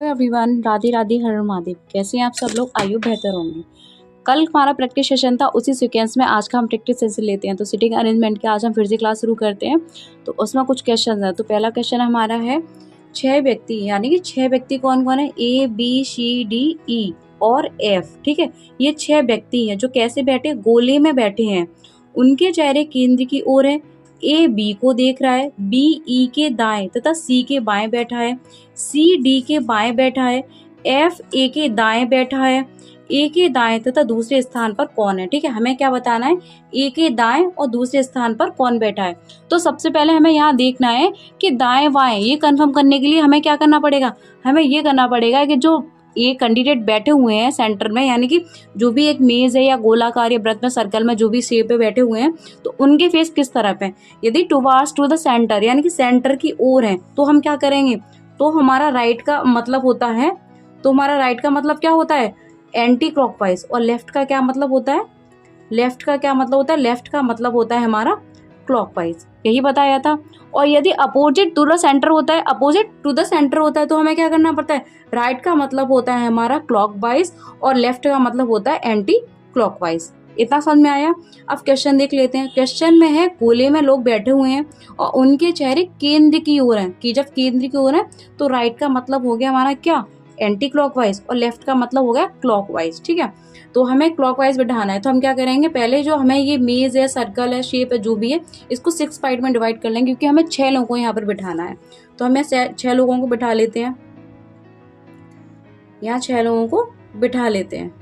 Everyone, Radhe Radhe, हर महादेव। कैसे हैं आप सब लोग? आयु बेहतर होंगे। कल हमारा प्रैक्टिस सेशन था, उसी सीक्वेंस में आज का हम प्रैक्टिस सेशन लेते हैं। तो सिटिंग अरेंजमेंट के आज हम फिर से क्लास शुरू करते हैं। तो उसमें कुछ क्वेश्चन है। तो पहला क्वेश्चन हमारा है 6 व्यक्ति, यानी कि 6 व्यक्ति कौन कौन है? A B C D E और F। ठीक है, ये 6 व्यक्ति हैं जो कैसे बैठे? गोले में बैठे हैं। उनके चेहरे केंद्र की ओर है। A B को देख रहा है, B E के दाएं तथा C के बाएं बैठा है, C D के बाएं बैठा है, F A के दाएं बैठा है, A के दाएं तथा दूसरे स्थान पर कौन है। ठीक है, हमें क्या बताना है? A के दाएं और दूसरे स्थान पर कौन बैठा है। तो सबसे पहले हमें यहाँ देखना है कि दाएं बाएं, ये कंफर्म करने के लिए हमें क्या करना पड़ेगा? हमें ये करना पड़ेगा कि जो ये कैंडिडेट बैठे हुए हैं सेंटर में, यानी कि जो भी एक मेज है या गोलाकार या वृत्त में, सर्कल में जो भी शेप पे बैठे हुए हैं, तो उनके फेस किस तरफ है? यदि टुवार्ड्स टू द सेंटर, यानी कि सेंटर की ओर है, तो हम क्या करेंगे? तो हमारा राइट का मतलब होता है, तो हमारा राइट का मतलब क्या होता है? Anti clockwise. और लेफ्ट का क्या मतलब होता है? लेफ्ट का क्या मतलब होता है? लेफ्ट का मतलब होता है हमारा क्लॉकवाइज। यही बताया था। और यदि अपोजिट टू द सेंटर होता है, अपोजिट टू द सेंटर होता है, तो हमें क्या करना पड़ता है? राइट का मतलब होता है हमारा क्लॉकवाइज और लेफ्ट का मतलब होता है एंटी क्लॉकवाइज। इतना समझ में आया? अब क्वेश्चन देख लेते हैं। क्वेश्चन में है गोले में लोग बैठे हुए हैं और उनके चेहरे केंद्र की ओर हैं। कि जब केंद्र की ओर है तो राइट का मतलब हो गया हमारा क्या? एंटी क्लॉकवाइज, और लेफ्ट का मतलब हो गया क्लॉकवाइज। ठीक है, तो हमें क्लॉकवाइज बैठाना है। तो हम क्या करेंगे? पहले जो हमें ये मेज है, सर्कल है, शेप है, जो भी है, इसको 6 पार्ट में डिवाइड कर लेंगे, क्योंकि हमें 6 लोगों को यहाँ पर बिठाना है। तो हमें 6 लोगों को बिठा लेते हैं। यहाँ 6 लोगों को बिठा लेते हैं।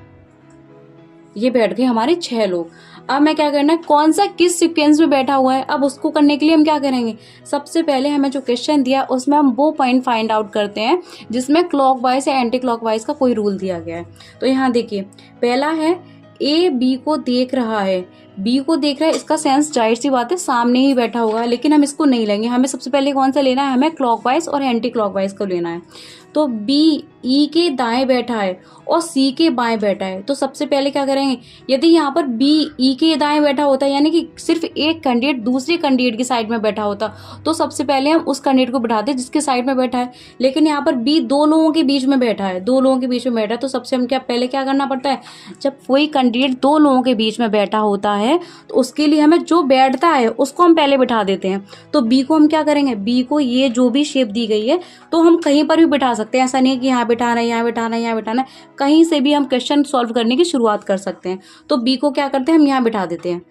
ये बैठ गए हमारे 6 लोग। अब मैं क्या करना है? कौन सा किस सीक्वेंस में बैठा हुआ है, अब उसको करने के लिए हम क्या करेंगे? सबसे पहले हमें जो क्वेश्चन दिया उसमें हम वो पॉइंट फाइंड आउट करते हैं जिसमें क्लॉकवाइज या एंटी क्लॉकवाइज का कोई रूल दिया गया है। तो यहाँ देखिए, पहला है A B को देख रहा है। B को देख रहा है, इसका सेंस जाहिर सी बात है सामने ही बैठा हुआ है, लेकिन हम इसको नहीं लेंगे। हमें सबसे पहले कौन सा लेना है? हमें क्लॉकवाइज और एंटी क्लॉकवाइज को लेना है। तो B E के दाएं बैठा है और C के बाएं बैठा है। तो सबसे पहले क्या करेंगे? यदि यहाँ पर B E के दाएं बैठा होता है, यानी कि सिर्फ एक कैंडिडेट दूसरे कैंडिडेट की साइड में बैठा होता, तो सबसे पहले हम उस कैंडिडेट को बिठाते जिसके साइड में बैठा है। लेकिन यहाँ पर B 2 लोगों के बीच में बैठा है, 2 लोगों के बीच में बैठा है, तो सबसे हम पहले क्या करना पड़ता है? जब कोई कैंडिडेट 2 लोगों के बीच में बैठा होता है तो उसके लिए हमें जो बैठता है उसको हम पहले बिठा देते हैं। तो B को हम क्या करेंगे? B को ये जो भी शेप दी गई है तो हम कहीं पर भी बिठा सकते हैं। ऐसा नहीं है कि यहाँ बिठाना है, यहाँ बिठाना है, यहाँ बिठाना है, कहीं से भी हम क्वेश्चन सॉल्व करने की शुरुआत कर सकते हैं। तो B को क्या करते हैं? हम यहाँ बिठा देते हैं।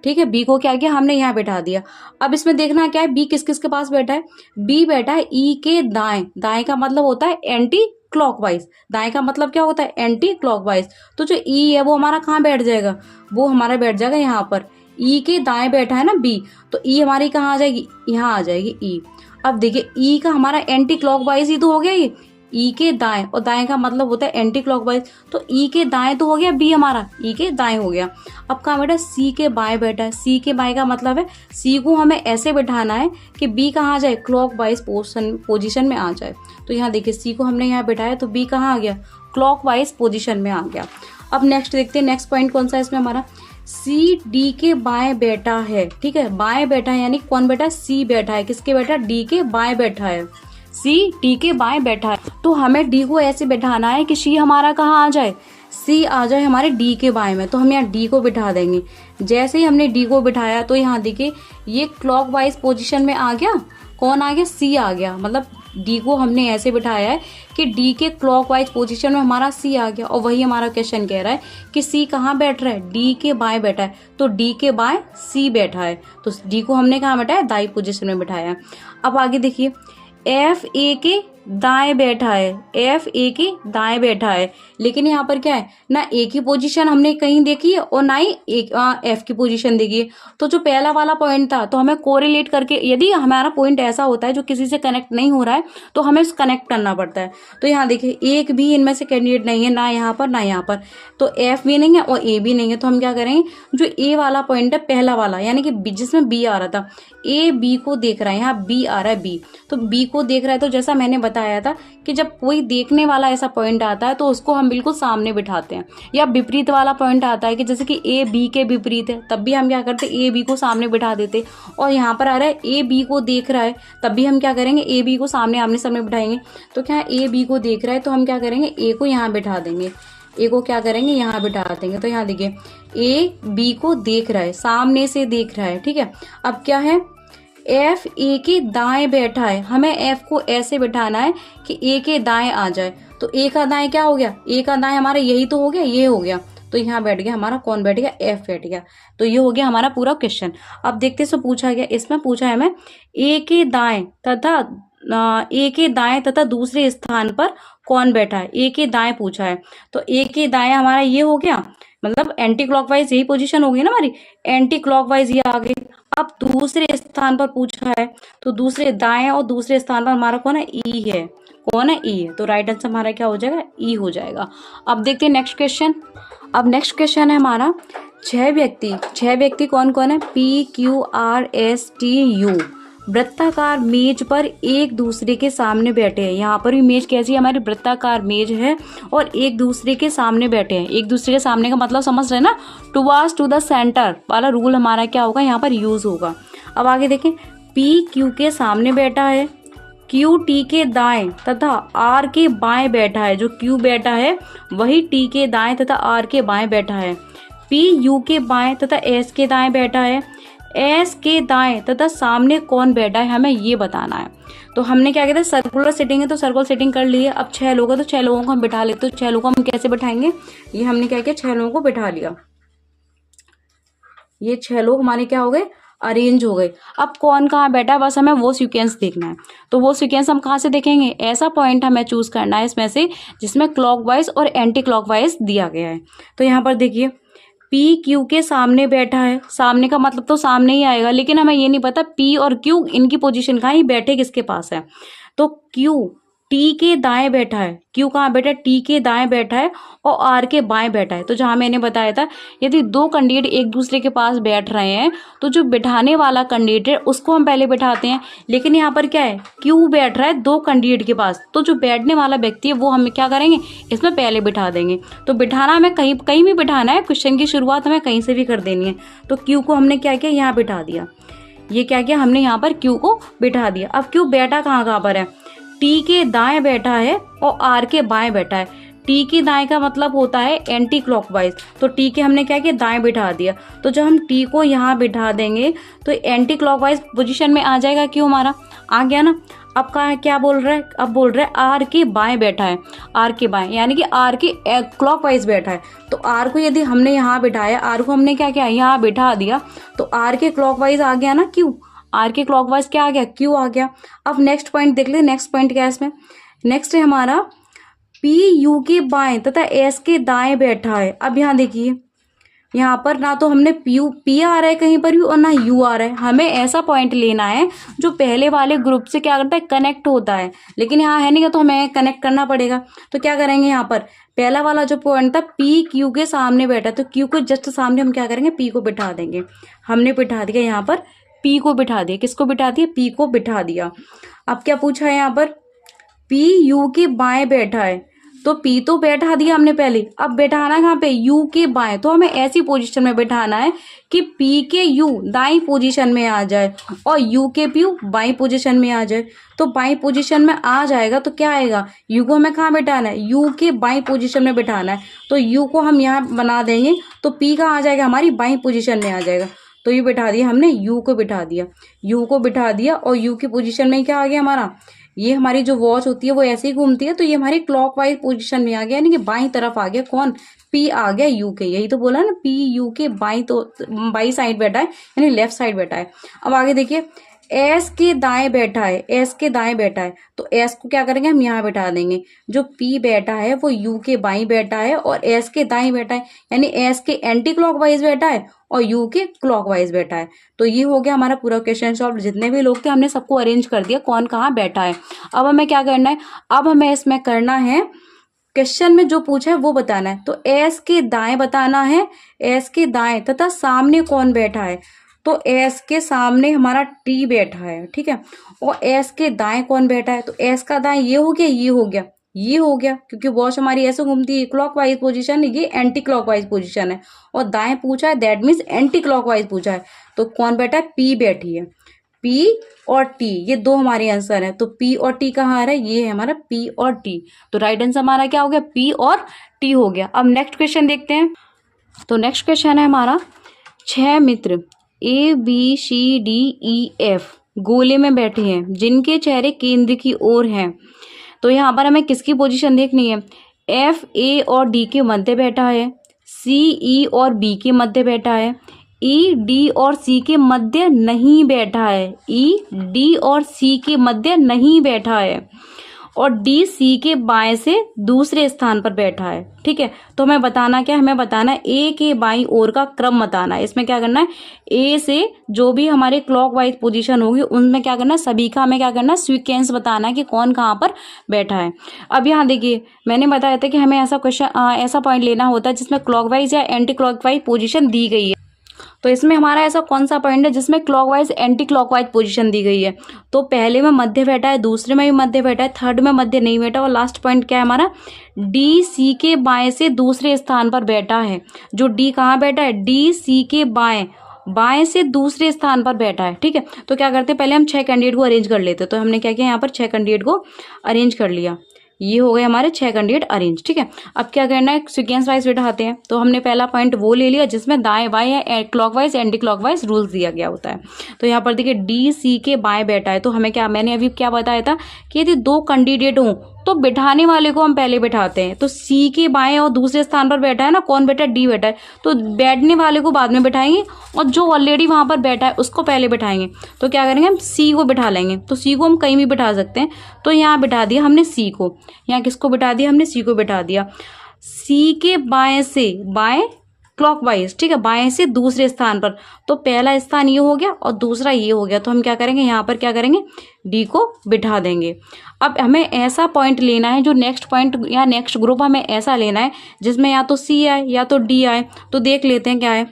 ठीक है, B को क्या किया? हमने यहाँ बिठा दिया। अब इसमें देखना क्या है? B किस किस के पास बैठा है? B बैठा है E के दाएं। दाएं का मतलब होता है एंटी क्लॉकवाइज। दाएं का मतलब क्या होता है? Anti clockwise. तो जो E है वो हमारा कहाँ बैठ जाएगा? वो हमारा बैठ जाएगा यहाँ पर। E के दाएं बैठा है ना B, तो E हमारी कहाँ आ जाएगी? यहाँ आ जाएगी E। अब देखिए, E का हमारा एंटी क्लॉकवाइज ही तो हो गया ये। E के दाएं, और दाएं का मतलब होता है एंटी क्लॉकवाइज, तो E के दाएं तो हो गया B हमारा, E के दाएं हो गया। अब कहाँ बैठा? C के बाएं बैठा है। C के बाएं का मतलब है C को हमें ऐसे बैठाना है कि B कहाँ आ जाए? क्लॉकवाइज पोजीशन में आ जाए। तो यहाँ देखिए, C को हमने यहाँ बैठाया तो B कहाँ आ गया? क्लॉकवाइज पोजीशन में आ गया। अब नेक्स्ट देखते हैं, नेक्स्ट पॉइंट कौन सा है इसमें हमारा? C D के बाएं बैठा है। ठीक है, बाएं बैठा है, यानी कौन बैठा है? C बैठा है। किसके बैठा है? D के बाएं बैठा है। C D के बाएं बैठा है, तो हमें D को ऐसे बैठाना है कि C हमारा कहाँ आ जाए? C आ जाए हमारे D के बाएं में। तो हम यहाँ D को बिठा देंगे। जैसे ही हमने D को बिठाया तो यहाँ देखिए, ये क्लॉकवाइज पोजीशन में आ गया। कौन आ गया? C आ गया। मतलब D को हमने ऐसे बिठाया है कि D के क्लॉकवाइज पोजीशन में हमारा C आ गया। और वही हमारा क्वेश्चन कह रहा है कि C कहाँ बैठ रहा है? D के बाएं बैठा है, तो D के बाएं C बैठा है। तो D को हमने कहाँ बैठाया? दाई पोजीशन में बिठाया है। अब आगे देखिए, F A के दाएं बैठा है। F A के दाएं बैठा है, लेकिन यहाँ पर क्या है ना? A की पोजीशन हमने कहीं देखी है और ना ही F की पोजीशन देखी है। तो जो पहला वाला पॉइंट था, तो हमें कोरिलेट करके, यदि हमारा पॉइंट ऐसा होता है जो किसी से कनेक्ट नहीं हो रहा है, तो हमें कनेक्ट करना पड़ता है। तो यहाँ देखिए, एक भी इनमें से कैंडिडेट नहीं है, ना यहाँ पर ना यहाँ पर, तो F भी नहीं है और A भी नहीं है। तो हम क्या करेंगे? जो A वाला पॉइंट है, पहला वाला, यानी कि जिसमें B आ रहा था, A B को देख रहा है, यहाँ B आ रहा है B, तो B को देख रहा है, तो जैसा मैंने बताया बताया था कि जब कोई देखने वाला ऐसा पॉइंट आता है तो उसको हम बिल्कुल सामने बिठाते हैं, या विपरीत वाला पॉइंट आता है कि जैसे कि ए बी के विपरीत है तब भी हम क्या करते हैं, ए बी को सामने बिठा देते। और यहाँ पर आ रहा है ए बी को देख रहा है तब भी हम क्या करेंगे, ए बी को सामने आमने सामने बिठाएंगे। तो क्या ए बी को देख रहा है तो हम क्या करेंगे, ए को यहाँ बिठा देंगे, ए को क्या करेंगे, यहाँ बिठा देंगे। तो यहाँ देखिए ए बी को देख रहा है, सामने से देख रहा है, ठीक है। अब क्या है, एफ ए के दाएं बैठा है, हमें एफ को ऐसे बिठाना है कि ए के दाएं आ जाए। तो ए का दाएं क्या हो गया, ए का दाएं हमारा यही तो हो गया, ये हो गया। तो यहाँ बैठ गया हमारा, कौन बैठ गया, एफ बैठ गया। तो ये हो गया हमारा पूरा क्वेश्चन। अब देखते सो पूछा गया, इसमें पूछा है हमें ए के दाएं तथा ए के दाएं तथा दूसरे स्थान पर कौन बैठा है। ए के दाएं पूछा है तो ए के दाएं हमारा ये हो गया, मतलब एंटी क्लॉकवाइज यही पोजीशन होगी ना हमारी, एंटी क्लॉकवाइज ये आ गई। अब दूसरे स्थान पर पूछा है तो दूसरे दाएं और दूसरे स्थान पर हमारा कौन है, ई है, कौन है, ई है। तो राइट आंसर हमारा क्या हो जाएगा, ई हो जाएगा। अब देखते हैं नेक्स्ट क्वेश्चन। अब नेक्स्ट क्वेश्चन है हमारा, छह व्यक्ति कौन कौन है, P Q R S T U वृत्ताकार मेज पर एक दूसरे के सामने बैठे हैं। यहाँ पर भी मेज कैसी है हमारी, वृत्ताकार मेज है और एक दूसरे के सामने बैठे हैं। एक दूसरे के सामने का मतलब समझ रहे हैं ना, टुवर्ड्स टू द सेंटर वाला रूल हमारा क्या होगा, यहाँ पर यूज होगा। अब आगे देखें, पी क्यू के सामने बैठा है, क्यू टी के दाएं तथा आर के बाएं बैठा है। जो क्यू बैठा है वही टी के दाएं तथा आर के बाएं बैठा है। पी यू के बाएं तथा एस के दाएं बैठा है, एस के दाएं तथा सामने कौन बैठा है, हमें ये बताना है। तो हमने क्या कहते हैं, सर्कुलर सेटिंग है तो सर्कुलर सेटिंग कर ली है। अब 6 लोग हैं तो 6 लोगों को हम बिठा लेते, तो 6 लोगों को हम कैसे बिठाएंगे, ये हमने क्या किया, 6 लोगों को बिठा लिया। ये 6 लोग हमारे क्या हो गए, अरेंज हो गए। अब कौन कहाँ बैठा है बस हमें वो सीक्वेंस देखना है। तो वो सीक्वेंस हम कहाँ से देखेंगे, ऐसा पॉइंट हमें चूज करना है इसमें से जिसमें क्लॉकवाइज और एंटी क्लॉकवाइज दिया गया है। तो यहाँ पर देखिए पी क्यू के सामने बैठा है, सामने का मतलब तो सामने ही आएगा, लेकिन हमें ये नहीं पता पी और क्यू इनकी पोजीशन कहाँ है, बैठे किसके पास है। तो क्यू टी के दाएं बैठा है, क्यू कहाँ बैठा है, टी के दाएं बैठा है और आर के बाएं बैठा है। तो जहां मैंने बताया था यदि दो कैंडिडेट एक दूसरे के पास बैठ रहे हैं तो जो बिठाने वाला कैंडिडेट उसको हम पहले बिठाते हैं, लेकिन यहाँ पर क्या है, क्यू बैठ रहा है दो कैंडिडेट के पास, तो जो बैठने वाला व्यक्ति है वो हम क्या करेंगे, इसमें पहले बिठा देंगे। तो बिठाना हमें कहीं भी बिठाना है, क्वेश्चन की शुरुआत हमें कहीं से भी कर देनी है। तो क्यू को हमने क्या किया, यहाँ बिठा दिया। ये क्या किया हमने, यहाँ पर क्यू को बिठा दिया। अब क्यू बैठा कहाँ पर है, टी के दाएं बैठा है और आर के बाएं बैठा है। टी के दाएं का मतलब होता है एंटी क्लॉकवाइज, तो टी के हमने क्या किया, दाएं बिठा दिया। तो जब हम टी को यहाँ बिठा देंगे तो एंटी क्लॉकवाइज पोजीशन में आ जाएगा, क्यों हमारा आ गया ना। अब क्या बोल रहा है, अब बोल रहा है आर के बाएं बैठा है, आर के बाएं यानी कि आर के क्लॉकवाइज बैठा है। तो आर को यदि हमने यहाँ बिठाया, आर को हमने क्या किया, यहाँ बिठा दिया, तो आर के क्लॉकवाइज आ गया ना क्यू, आर के क्लॉकवाइज क्या आ गया, क्यू आ गया। अब नेक्स्ट पॉइंट देख ले, नेक्स्ट पॉइंट क्या है इसमें, नेक्स्ट है हमारा पी यू के बाएं तथा एस के दाएं बैठा है। अब यहाँ देखिए, यहाँ पर ना तो हमने पी आ रहा है कहीं पर भी और ना यू आ रहा है। हमें ऐसा पॉइंट लेना है जो पहले वाले ग्रुप से क्या करता है, कनेक्ट होता है, लेकिन यहाँ है नहीं तो हमें कनेक्ट करना पड़ेगा। तो क्या करेंगे, यहाँ पर पहला वाला जो पॉइंट था पी क्यू के सामने बैठा, तो क्यू को जस्ट सामने हम क्या करेंगे, पी को बिठा देंगे। हमने बिठा दिया यहाँ पर, पी को बिठा दिया, किसको बिठा दिया, पी को बिठा दिया। अब क्या पूछा है यहाँ पर, पी यू के बाएं बैठा है, तो पी तो बैठा दिया हमने पहले, अब बैठाना कहाँ पे, यू के बाएं। तो हमें ऐसी पोजीशन में बैठाना है कि पी के यू दाई पोजीशन में आ जाए और यू के पी बाई पोजीशन में आ जाए। तो बाई पोजीशन में आ जाएगा तो क्या आएगा, यू को हमें कहाँ बैठाना है, यू के बाई पोजीशन में बैठाना है। तो यू को हम यहाँ बना देंगे तो पी कहाँ आ जाएगा, हमारी बाई पोजीशन में आ जाएगा। तो ये बिठा दिया हमने, यू को बिठा दिया, यू को बिठा दिया और यू की पोजीशन में क्या आ गया हमारा, ये हमारी जो वॉच होती है वो ऐसे ही घूमती है, तो ये हमारी क्लॉकवाइज पोजीशन में आ गया, यानी कि बाईं तरफ आ गया, कौन, पी आ गया यू के। यही तो बोला ना, पी यू के बाई साइड बैठा है, यानी लेफ्ट साइड बैठा है। अब आगे देखिए, एस के दाएं बैठा है, एस के दाएं बैठा है, तो एस को क्या करेंगे, हम यहाँ बैठा देंगे। जो पी बैठा है वो यू के बाईं बैठा है और एस के दाईं बैठा है, यानी एस के एंटी क्लॉकवाइज बैठा है और यू के क्लॉकवाइज बैठा है। तो ये हो गया हमारा पूरा क्वेश्चन सॉल्व। जितने भी लोग थे हमने सबको अरेंज कर दिया कौन कहाँ बैठा है। अब हमें क्या करना है, अब हमें इसमें करना है, क्वेश्चन में जो पूछा है वो बताना है। तो एस के दाएं बताना है, एस के दाएं तथा सामने कौन बैठा है। तो एस के सामने हमारा टी बैठा है, ठीक है, और एस के दाएं कौन बैठा है, तो एस का दाएं ये हो गया, ये हो गया, ये हो गया, क्योंकि वॉच हमारी ऐसे घूमती है, क्लॉकवाइज पोजीशन, ये एंटी क्लॉकवाइज पोजीशन है, और दाएं पूछा है, दैट मीन्स एंटी क्लॉकवाइज पूछा है, तो कौन बैठा है, पी बैठी है। पी और टी ये दो हमारे आंसर है, तो पी और टी कहाँ आ रहा है, ये है हमारा पी और टी, तो राइट आंसर हमारा क्या हो गया, पी और टी हो गया। अब नेक्स्ट क्वेश्चन देखते हैं। तो नेक्स्ट क्वेश्चन है हमारा, 6 मित्र A B C D E F गोले में बैठे हैं जिनके चेहरे केंद्र की ओर हैं। तो यहाँ पर हमें किसकी पोजीशन देखनी है, एफ ए और डी के मध्य बैठा है, सी ई और बी के मध्य बैठा है, ई डी और सी के मध्य नहीं बैठा है, ई डी और सी के मध्य नहीं बैठा है, और डी सी के बाएं से दूसरे स्थान पर बैठा है, ठीक है। तो हमें बताना क्या है, हमें बताना है ए के बाईं ओर का क्रम बताना है। इसमें क्या करना है, ए से जो भी हमारे क्लॉकवाइज पोजीशन होगी उनमें क्या करना है, सभी का हमें क्या करना है, सीक्वेंस बताना है कि कौन कहाँ पर बैठा है। अब यहाँ देखिए मैंने बताया था कि हमें ऐसा क्वेश्चन ऐसा पॉइंट लेना होता है जिसमें क्लॉकवाइज या एंटी क्लॉकवाइज पोजीशन दी गई है। तो इसमें हमारा ऐसा कौन सा पॉइंट है जिसमें क्लॉकवाइज एंटी क्लॉकवाइज पोजीशन दी गई है, तो पहले में मध्य बैठा है, दूसरे में भी मध्य बैठा है, थर्ड में मध्य नहीं बैठा, और लास्ट पॉइंट क्या है हमारा, डी सी के बाएं से दूसरे स्थान पर बैठा है। जो डी कहाँ बैठा है, डी सी के बाएं से दूसरे स्थान पर बैठा है, ठीक है। तो क्या करते हैं, पहले हम 6 कैंडिडेट को अरेंज कर लेते हैं। तो हमने क्या किया, यहाँ पर 6 कैंडिडेट को अरेंज कर लिया, ये हो गए हमारे 6 कैंडिडेट अरेंज, ठीक है। अब क्या करना है, सीक्वेंस वाइज बैठाते हैं। तो हमने पहला पॉइंट वो ले लिया जिसमें दाएं बाएं या क्लॉकवाइज एंटी क्लॉकवाइज रूल्स दिया गया होता है। तो यहाँ पर देखिए डी सी के बाएं बैठा है, तो हमें क्या, मैंने अभी क्या बताया था कि यदि 2 कैंडिडेट हों तो बिठाने वाले को हम पहले बिठाते हैं। तो सी के बाएं और दूसरे स्थान पर बैठा है ना, कौन बैठा है, डी बैठा है, तो बैठने वाले को बाद में बिठाएंगे और जो ऑलरेडी वहां पर बैठा है उसको पहले बिठाएंगे। तो क्या करेंगे, हम सी को बिठा लेंगे। तो सी को हम कहीं भी बिठा सकते हैं, तो यहाँ बिठा दिया हमने सी को, यहाँ किसको बिठा दिया, हमने सी को बिठा दिया। सी के बाएं से, बाएं क्लॉकवाइज, ठीक है, बाएं से दूसरे स्थान पर, तो पहला स्थान ये हो गया और दूसरा ये हो गया। तो हम क्या करेंगे, यहाँ पर क्या करेंगे, डी को बिठा देंगे। अब हमें ऐसा पॉइंट लेना है जो नेक्स्ट पॉइंट या नेक्स्ट ग्रुप हमें ऐसा लेना है जिसमें या तो सी आए या तो डी आए। तो देख लेते हैं क्या है,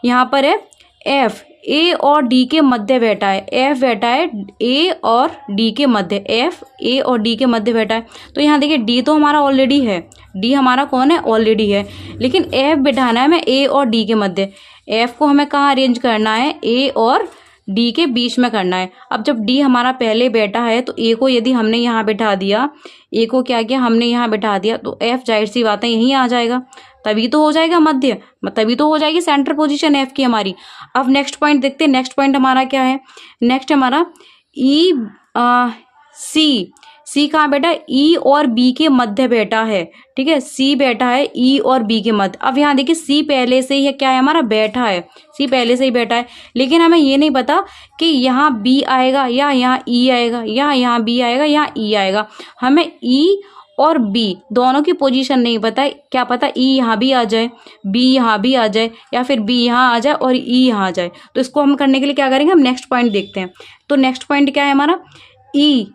यहाँ पर है एफ ए और डी के मध्य बैठा है, एफ बैठा है ए और डी के मध्य, एफ ए और डी के मध्य बैठा है। तो यहाँ देखिए डी तो हमारा ऑलरेडी है, डी हमारा कौन है, ऑलरेडी है, लेकिन एफ बिठाना है हमें ए और डी के मध्य। एफ को हमें कहाँ अरेंज करना है, ए और डी के बीच में करना है। अब जब डी हमारा पहले बैठा है तो ए को यदि हमने यहाँ बिठा दिया, ए को क्या किया हमने यहाँ बिठा दिया, तो एफ जाहिर सी बात है यहीं आ जाएगा, तभी तो हो जाएगा मध्य, तभी तो हो जाएगी सेंटर पोजीशन एफ की हमारी। अब नेक्स्ट पॉइंट देखते हैं, नेक्स्ट पॉइंट हमारा क्या है, नेक्स्ट हमारा ई सी, सी कहाँ बैठा है, ई और बी के मध्य बैठा है, ठीक है, सी बैठा है ई और बी के मध्य। अब यहाँ देखिए सी पहले से ही क्या है हमारा, बैठा है, सी पहले से ही बैठा है, लेकिन हमें ये नहीं पता कि यहाँ बी आएगा या यहाँ ई आएगा, या यहाँ बी आएगा या ई आएगा। हमें ई और बी दोनों की पोजीशन नहीं पता है, क्या पता ई यहाँ भी आ जाए, बी यहाँ भी आ जाए, या फिर बी यहाँ आ जाए और ई यहाँ आ जाए। तो इसको हम करने के लिए क्या करेंगे, हम नेक्स्ट पॉइंट देखते हैं। तो नेक्स्ट पॉइंट क्या है हमारा, ई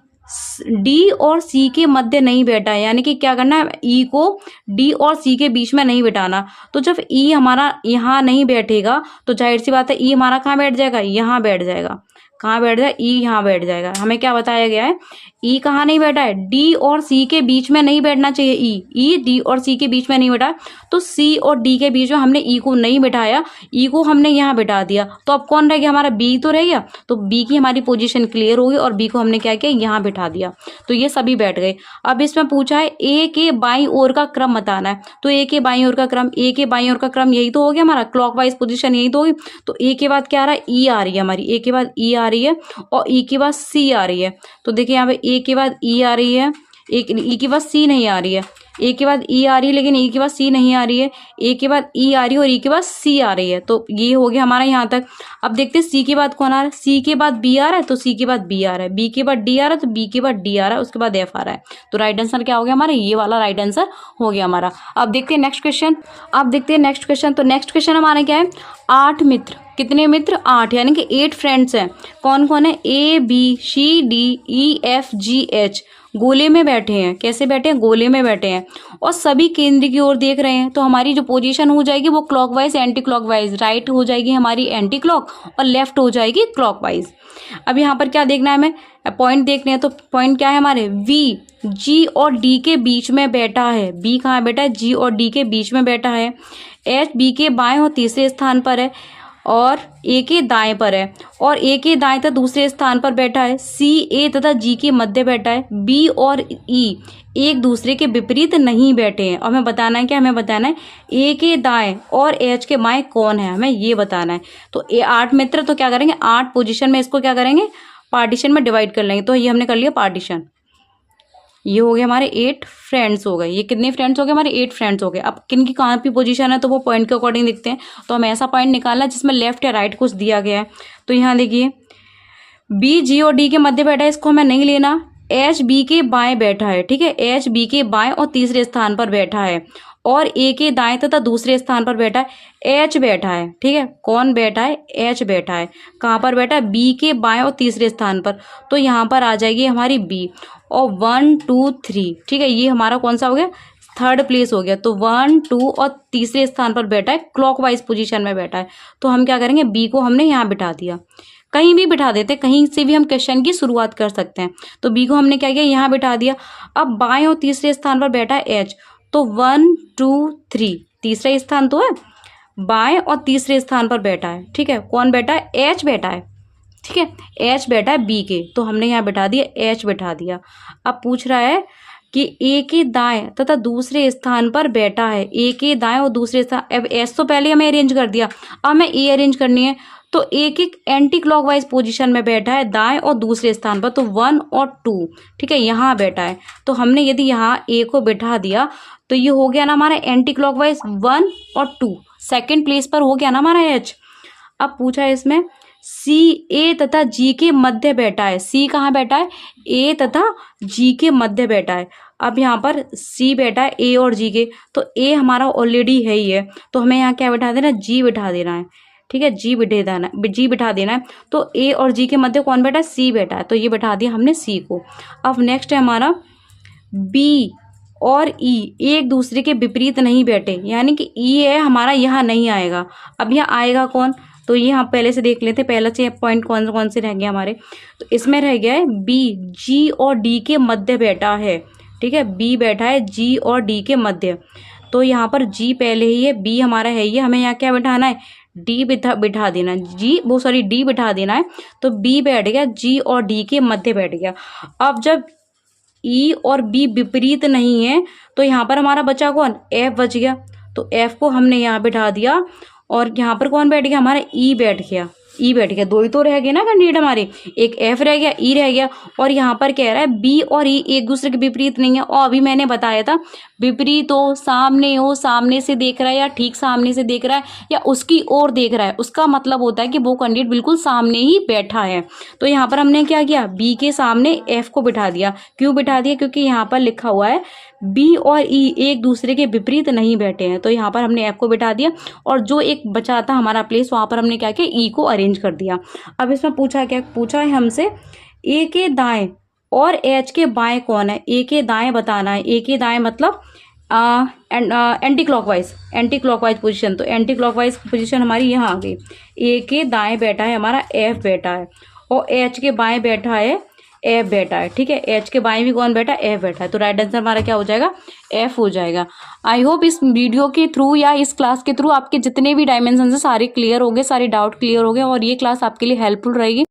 डी और सी के मध्य नहीं बैठा है, यानी कि क्या करना है, ई को डी और सी के बीच में नहीं बिठाना। तो जब ई हमारा यहाँ नहीं बैठेगा तो जाहिर सी बात है ई हमारा कहाँ बैठ जाएगा, यहाँ बैठ जाएगा, कहाँ बैठ जाए, ई यहाँ बैठ जाएगा। हमें क्या बताया गया है, ई कहाँ नहीं बैठा है, डी और सी के बीच में नहीं बैठना चाहिए, ई डी और सी के बीच में नहीं बैठा, तो सी और डी के बीच में हमने ई को नहीं बिठाया, ई को हमने यहाँ बिठा दिया। तो अब कौन रह गया हमारा, बी तो रह गया। तो बी की हमारी पोजीशन क्लियर होगी और बी को हमने क्या किया, यहाँ बिठा दिया, तो ये सभी बैठ गए। अब इसमें पूछा है ए के बाईं ओर का क्रम बताना है। तो ए के बाईं ओर का क्रम, ए के बाईं ओर का क्रम यही तो हो गया हमारा, क्लॉकवाइज पोजीशन यही तो होगी। तो ए के बाद क्या आ रहा है, ई आ रही है हमारी, ए के बाद ई आ रही है और ई के बाद सी आ रही है। तो देखिए यहाँ पे ए के बाद ई आ रही है, एक ई के बाद सी नहीं आ रही है, ए के बाद ई आ रही है लेकिन ई के बाद सी नहीं आ रही है, ए के बाद ई आ रही है और ई के बाद सी आ रही है। तो ये हो गया हमारा यहाँ तक। अब देखते हैं सी के बाद कौन आ रहा है, सी के बाद बी आ रहा है तो सी के बाद बी आ रहा है, बी के बाद डी आ रहा है तो बी के बाद डी आ रहा है, उसके बाद एफ आ रहा है। तो राइट आंसर क्या हो गया हमारा, ये वाला राइट आंसर हो गया हमारा। अब देखते हैं नेक्स्ट क्वेश्चन, अब देखते हैं नेक्स्ट क्वेश्चन। तो नेक्स्ट क्वेश्चन हमारा क्या है, 8 मित्र, कितने मित्र, 8, यानी कि 8 फ्रेंड्स हैं। कौन कौन है, A B C D E F G H, गोले में बैठे हैं। कैसे बैठे हैं? गोले में बैठे हैं और सभी केंद्र की ओर देख रहे हैं। तो हमारी जो पोजीशन हो जाएगी वो क्लॉकवाइज एंटी क्लॉकवाइज, राइट हो जाएगी हमारी एंटी क्लॉक और लेफ्ट हो जाएगी क्लॉकवाइज। अब यहाँ पर क्या देखना है हमें? पॉइंट देखने हैं। तो पॉइंट क्या है हमारे? वी जी और डी के बीच में बैठा है। बी कहाँ बैठा है? जी और डी के बीच में बैठा है। एच बी के बाएं और तीसरे स्थान पर है और ए के दाएं पर है और ए के दाएं तथा दूसरे स्थान पर बैठा है। सी ए तथा जी के मध्य बैठा है। बी और ई एक दूसरे के विपरीत नहीं बैठे हैं। और हमें बताना है क्या? हमें बताना है ए के दाएं और एच के बाएं कौन है, हमें ये बताना है। तो ए 8 मित्र, तो क्या करेंगे? 8 पोजीशन में इसको क्या करेंगे? पार्टीशन में डिवाइड कर लेंगे। तो ये हमने कर लिया पार्टीशन। ये हो गए हमारे 8 फ्रेंड्स हो गए। ये कितने फ्रेंड्स हो गए? हमारे 8 फ्रेंड्स हो गए। अब किन की कहाँ की पोजीशन है तो वो पॉइंट के अकॉर्डिंग दिखते हैं। तो हमें ऐसा पॉइंट निकालना है जिसमें लेफ्ट या राइट कुछ दिया गया है। तो यहाँ देखिए बी जी और डी के मध्य बैठा है, इसको हमें नहीं लेना। एच बी के बाएं बैठा है, ठीक है, एच बी के बाएं और तीसरे स्थान पर बैठा है और ए के दाएं तथा दूसरे स्थान पर बैठा है एच बैठा है, ठीक है। कौन बैठा है? एच बैठा है। कहाँ पर बैठा है? बी के बाएं और तीसरे स्थान पर। तो यहाँ पर आ जाएगी हमारी बी और 1 2 3, ठीक है। ये हमारा कौन सा हो गया? थर्ड प्लेस हो गया। तो 1 2 और तीसरे स्थान पर बैठा है, क्लॉकवाइज पोजीशन में बैठा है। तो हम क्या करेंगे? बी को हमने यहाँ बिठा दिया। कहीं भी बिठा देते, कहीं से भी हम क्वेश्चन की शुरुआत कर सकते हैं। तो बी को हमने क्या किया? यहाँ बिठा दिया। अब बाएं और तीसरे स्थान पर बैठा है एच। तो 1 2 3, तीसरा स्थान तो है, बाएं और तीसरे स्थान पर बैठा है, ठीक है। कौन बैठा है? एच बैठा है, ठीक है। एच बैठा है बी के, तो हमने यहाँ बिठा दिया, एच बिठा दिया। अब पूछ रहा है कि ए के दाएं तथा दूसरे स्थान पर बैठा है। ए के दाएं और दूसरे स्थान, अब एच तो पहले हमें अरेंज कर दिया, अब हमें ए अरेंज करनी है। तो एक एक एंटी क्लॉकवाइज पोजीशन में बैठा है दाएं और दूसरे स्थान पर। तो 1 और 2, ठीक है, यहाँ बैठा है। तो हमने यदि यहाँ ए को बिठा दिया तो ये हो गया ना हमारा एंटी क्लॉकवाइज 1 और 2, सेकेंड प्लेस पर हो गया ना हमारा एच। अब पूछा है इसमें सी ए तथा जी के मध्य बैठा है। सी कहाँ बैठा है? ए तथा जी के मध्य बैठा है। अब यहाँ पर सी बैठा है ए और जी के, तो ए हमारा ऑलरेडी है ही है, तो हमें यहाँ क्या बिठा देना? जी बिठा देना है, ठीक है। जी बिठा देना है। तो ए और जी के मध्य कौन बैठा है? सी बैठा है। तो ये बिठा दिया हमने सी को। अब नेक्स्ट है हमारा बी और ई एक दूसरे के विपरीत नहीं बैठे, यानी कि ई है हमारा, यहाँ नहीं आएगा। अब यहाँ आएगा कौन? तो ये हम पहले से देख लेते, पहला से पॉइंट कौन कौन से रह गए हमारे। तो इसमें रह गया है बी जी और डी के मध्य बैठा है, ठीक है। बी बैठा है जी और डी के मध्य। तो यहाँ पर जी पहले ही है, बी हमारा है ये, हमें यहाँ क्या बिठाना है? डी बिठा देना, डी बिठा देना है। तो बी बैठ गया, जी और डी के मध्य बैठ गया। अब जब ई और बी विपरीत नहीं है तो यहाँ पर हमारा बचा कौन? एफ बच गया। तो एफ को हमने यहाँ बिठा दिया और यहाँ पर कौन बैठ गया? हमारा ई बैठ गया। ई बैठ गया, दो ही तो रह गए ना कैंडिडेट हमारे, एक एफ रह गया, ई रह गया। और यहाँ पर कह रहा है बी और ई एक दूसरे के विपरीत नहीं है। और अभी मैंने बताया था विपरीत हो, सामने से देख रहा है या ठीक सामने से देख रहा है या उसकी ओर देख रहा है, उसका मतलब होता है कि वो कैंडिडेट बिल्कुल सामने ही बैठा है। तो यहाँ पर हमने क्या किया? बी के सामने एफ को बिठा दिया। क्यों बिठा दिया? क्योंकि यहाँ पर लिखा हुआ है बी और ई एक दूसरे के विपरीत नहीं बैठे हैं। तो यहाँ पर हमने एफ को बिठा दिया और जो एक बचा था हमारा प्लेस, वहाँ पर हमने क्या किया? ई को अरेंज कर दिया। अब इसमें पूछा क्या? पूछा है हमसे ए के दाएं और एच के बाएं कौन है? ए के दाएं बताना है। ए के दाएं मतलब एंटी क्लॉकवाइज पोजीशन। तो एंटी क्लॉकवाइज पोजीशन हमारी यहाँ आ गई। ए के दाएं बैठा है हमारा एफ बैठा है और एच के बाएं बैठा है एफ बैठा है, ठीक है। एच के बाएं भी कौन बैठा है? एफ बैठा है। तो राइट आंसर हमारा क्या हो जाएगा? एफ हो जाएगा। आई होप इस वीडियो के थ्रू या इस क्लास के थ्रू आपके जितने भी डायमेंशन है सारे क्लियर हो गए, सारे डाउट क्लियर हो गए और ये क्लास आपके लिए हेल्पफुल रहेगी।